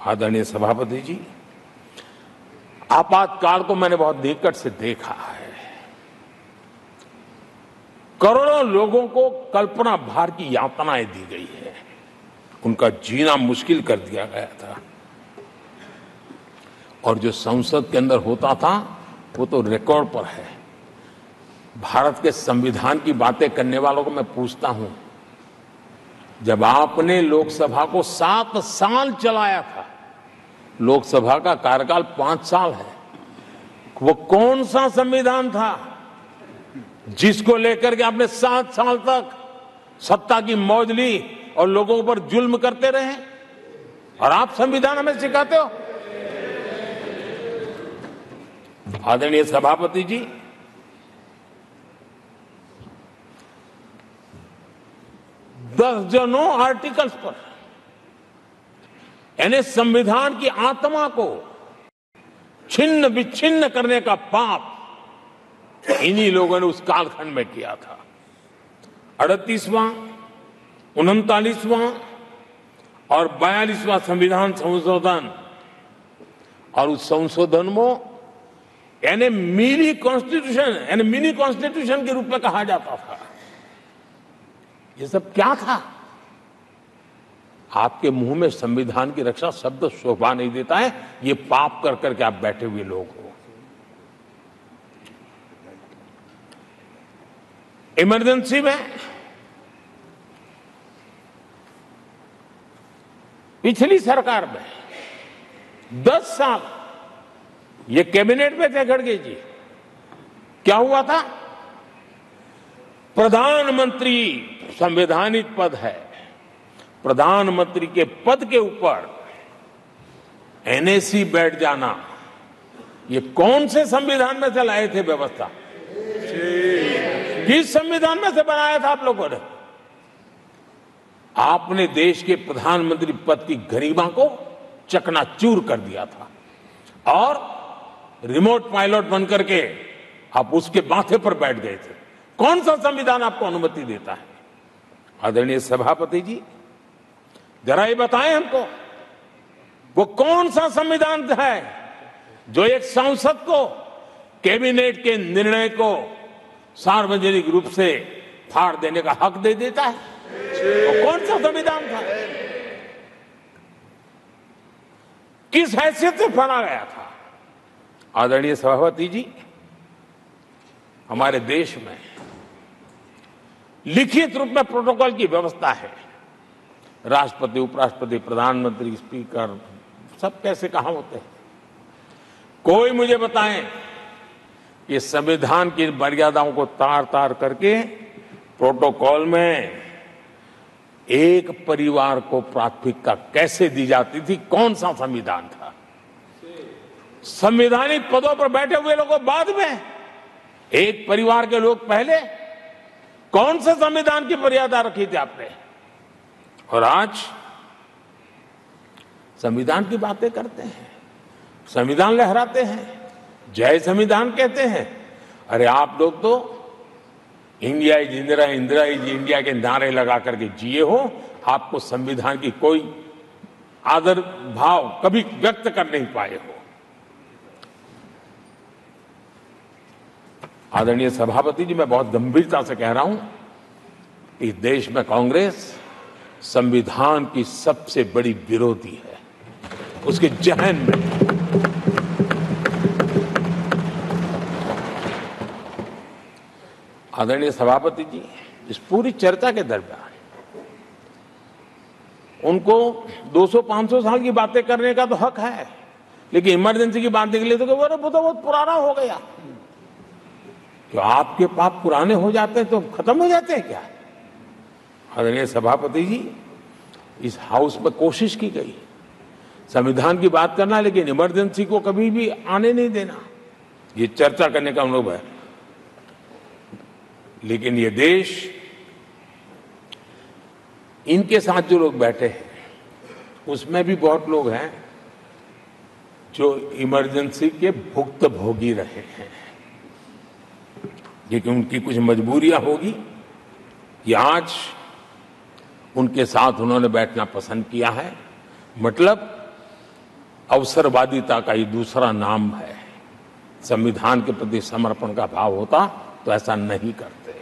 आदरणीय सभापति जी, आपातकाल को मैंने बहुत निकट से देखा है। करोड़ों लोगों को कल्पना भार की यातनाएं दी गई है, उनका जीना मुश्किल कर दिया गया था। और जो संसद के अंदर होता था वो तो रिकॉर्ड पर है। भारत के संविधान की बातें करने वालों को मैं पूछता हूं, जब आपने लोकसभा को 7 साल चलाया था, लोकसभा का कार्यकाल 5 साल है, वो कौन सा संविधान था जिसको लेकर के आपने 7 साल तक सत्ता की मौज ली और लोगों पर जुल्म करते रहे? और आप संविधान हमें सिखाते हो? आदरणीय सभापति जी, दर्जनों आर्टिकल्स पर, यानी संविधान की आत्मा को छिन्न विच्छिन्न करने का पाप इन्हीं लोगों ने उस कालखंड में किया था। 38वां, 39वां और 42वां संविधान संशोधन, और उस संशोधन में यानी मिनी कॉन्स्टिट्यूशन, यानी मिनी कॉन्स्टिट्यूशन के रूप में कहा जाता था। ये सब क्या था? आपके मुंह में संविधान की रक्षा शब्द शोभा नहीं देता है। ये पाप कर करके आप बैठे हुए लोग हो। इमरजेंसी में पिछली सरकार में 10 साल ये कैबिनेट में थे खड़गे जी, क्या हुआ था? प्रधानमंत्री संवैधानिक पद है, प्रधानमंत्री के पद के ऊपर एनएसी बैठ जाना, ये कौन से संविधान में से लाए थे व्यवस्था? किस संविधान में से बनाया था आप लोगों ने? आपने देश के प्रधानमंत्री पद की गरिमा को चकनाचूर कर दिया था और रिमोट पायलट बनकर के आप उसके माथे पर बैठ गए थे। कौन सा संविधान आपको अनुमति देता है? आदरणीय सभापति जी, जरा ये बताएं हमको, वो कौन सा संविधान है जो एक सांसद को कैबिनेट के निर्णय को सार्वजनिक रूप से फाड़ देने का हक दे देता है? वो कौन सा संविधान था? किस हैसियत से फाड़ा गया था? आदरणीय सभापति जी, हमारे देश में लिखित रूप में प्रोटोकॉल की व्यवस्था है। राष्ट्रपति, उपराष्ट्रपति, प्रधानमंत्री, स्पीकर सब कैसे कहां होते हैं? कोई मुझे बताएं कि संविधान की मर्यादाओं को तार तार करके प्रोटोकॉल में एक परिवार को प्राथमिकता कैसे दी जाती थी? कौन सा संविधान था? संवैधानिक पदों पर बैठे हुए लोगों बाद में, एक परिवार के लोग पहले। कौन से संविधान की मर्यादा रखी थी आपने? और आज संविधान की बातें करते हैं, संविधान लहराते हैं, जय संविधान कहते हैं। अरे आप लोग तो India is Indira, Indira is India के नारे लगा करके जिए हो। आपको संविधान की कोई आदर भाव कभी व्यक्त कर नहीं पाए हो। आदरणीय सभापति जी, मैं बहुत गंभीरता से कह रहा हूं कि देश में कांग्रेस संविधान की सबसे बड़ी विरोधी है। उसके जहन में आदरणीय सभापति जी, इस पूरी चर्चा के दरमियान उनको 200-500 साल की बातें करने का तो हक है, लेकिन इमरजेंसी की बात के लिए तो वो तो बहुत पुराना हो गया। तो आपके पाप पुराने हो जाते हैं तो खत्म हो जाते हैं क्या? आदरणीय सभापति जी, इस हाउस में कोशिश की गई संविधान की बात करना, लेकिन इमरजेंसी को कभी भी आने नहीं देना। ये चर्चा करने का अनुभव है, लेकिन ये देश, इनके साथ जो लोग बैठे हैं उसमें भी बहुत लोग हैं जो इमरजेंसी के भुक्तभोगी रहे हैं, लेकिन उनकी कुछ मजबूरियां होगी कि आज उनके साथ उन्होंने बैठना पसंद किया है। मतलब अवसरवादिता का ये दूसरा नाम है। संविधान के प्रति समर्पण का भाव होता तो ऐसा नहीं करते।